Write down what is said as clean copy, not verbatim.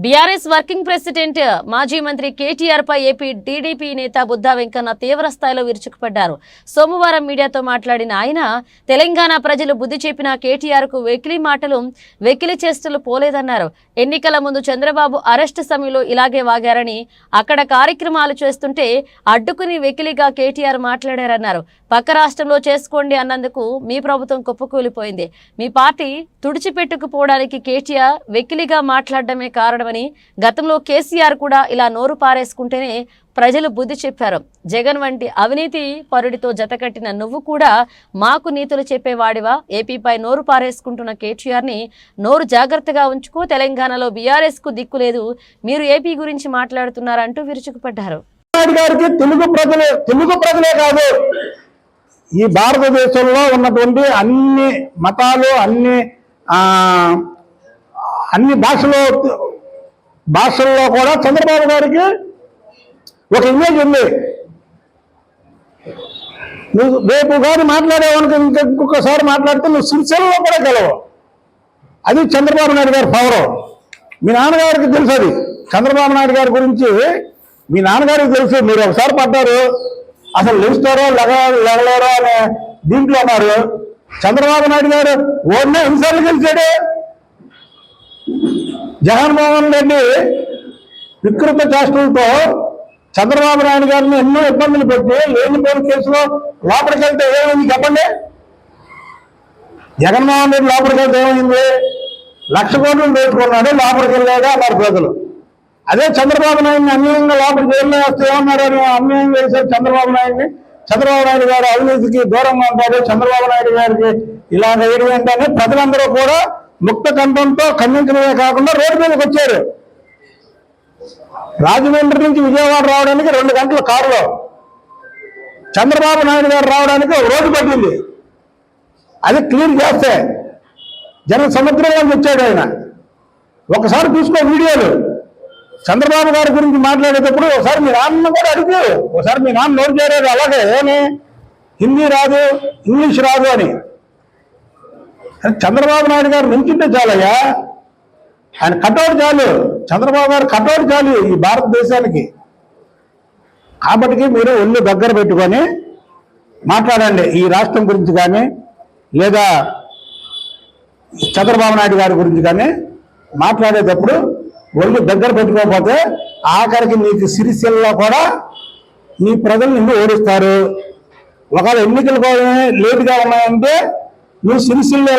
BRS working president మాజీ మంత్రి కేటీఆర్ పై AP TDP నేత బుద్ధా వెంకన్న తీవ్ర స్థాయిలో విరుచుకుపడ్డారు. సోమవారం మీడియాతో మాట్లాడిన ఆయన తెలంగాణ ప్రజలు బుద్ధి చెప్పిన కేటీఆర్ కు వెకిలి మాటలు వెకిలి చేష్టలు పోలేదన్నారు. ఎన్నికల ముందు చంద్రబాబు అరెస్టు సమయంలో ఇలాగే వాగారని, అక్కడ కార్యక్రమాలు చేస్తుంటే అడ్డుకుని వెకిలిగా కేటీఆర్ మాట్లాడారన్నారు. పక్క రాష్ట్రంలో చేసుకోండి అన్నందుకు మీ ప్రభుత్వం కుప్పకూలిపోయింది. మీ పార్టీ తుడిచిపెట్టుకుపోవడానికి కేటీఆర్ వెకిలిగా మాట్లాడడమే కారణమని, గతంలో కేసీఆర్ కూడా ఇలా నోరు పారేసుకుంటేనే ప్రజలు బుద్ధి చెప్పారు. జగన్ వంటి అవినీతి పరుడితో జతకట్టిన నువ్వు కూడా మాకు నీతులు చెప్పేవాడివా? ఏపీపై నోరు పారేసుకుంటున్న కేటీఆర్ని నోరు జాగ్రత్తగా ఉంచుకో. తెలంగాణలో బీఆర్ఎస్ కు దిక్కు లేదు, మీరు ఏపీ గురించి మాట్లాడుతున్నారంటూ విరుచుకుపడ్డారు. తెలుగు ప్రజలే కాదు, ఈ భారతదేశంలో ఉన్నటువంటి అన్ని మతాలు, అన్ని భాషల్లో కూడా చంద్రబాబు గారికి ఒక ఇమేజ్ ఉంది. నువ్వు రేపు గారు మాట్లాడేవానికి ఇంకొకసారి మాట్లాడితే నువ్వు సిరిసిల్లలో కూడా గెలవు. అది చంద్రబాబు నాయుడు గారి పవర్. మీ నాన్నగారికి తెలుసు, అది చంద్రబాబు నాయుడు గారి గురించి మీ నాన్నగారికి తెలుసు. మీరు ఒకసారి పడ్డారు, అసలు లేస్తారో లెగలేరో అనే దీంట్లో ఉన్నారు. చంద్రబాబు నాయుడు గారు ఓడినే ఎన్నిసార్లు గెలిచాడు. జగన్మోహన్ రెడ్డి వికృత చేష్టలతో చంద్రబాబు నాయుడు గారిని ఎన్నో ఇబ్బందులు పెట్టి లేనిపోయిన కేసులో లోపలికి వెళ్తే ఏమైంది చెప్పండి. జగన్మోహన్ రెడ్డి లోపలికి వెళ్తే ఏమైంది? 1,00,000 కోట్లు వేసుకున్నాడు, లోపలికి వెళ్ళాడు అన్నారు ప్రజలు. అదే చంద్రబాబు నాయుడిని అన్యాయంగా లోపలికి వెళ్ళేస్తే ఏమన్నారు? అన్యాయం వేశారు చంద్రబాబు నాయుడిని. చంద్రబాబు నాయుడు గారు అవినీతికి దూరంగా ఉంటాడు, చంద్రబాబు నాయుడు గారికి ఇలా వేయడం ఏంటని ప్రజలందరూ కూడా ముక్త కంఠంతో ఖండించడమే కాకుండా రోడ్డు మీదకి వచ్చారు. రాజమండ్రి నుంచి విజయవాడ రావడానికి 2 గంటల కారులో, చంద్రబాబు నాయుడు గారు రావడానికి ఒక రోజు పట్టింది. అది క్లియర్ చేస్తే జన సముద్రంలో వచ్చాడు ఆయన. ఒకసారి చూసుకో వీడియోలు. చంద్రబాబు గారి గురించి మాట్లాడేటప్పుడు ఒకసారి మీ నాన్న కూడా అడుగు, ఒకసారి మీ నాన్న నోరు చేరారు. అలాగే ఏమి హిందీ రాదు, ఇంగ్లీష్ రాదు అని. చంద్రబాబు నాయుడు గారు నించుంటే చాలయ్యా, ఆయన కటౌట్ చాలు, చంద్రబాబు గారు కటౌట్ చాలు ఈ భారతదేశానికి. కాబట్టి మీరు ఒళ్ళు దగ్గర పెట్టుకొని మాట్లాడండి. ఈ రాష్ట్రం గురించి కానీ లేదా చంద్రబాబు నాయుడు గారి గురించి కానీ మాట్లాడేటప్పుడు ఒళ్ళు దగ్గర పెట్టుకోకపోతే ఆఖరికి నీకు సిరిసిల్లలో కూడా నీ ప్రజలు నిన్ను ఓడిస్తారు. ఒకవేళ ఎన్నికలు లేటుగా ఉన్నాయంటే నువ్వు సిరిసిల్ల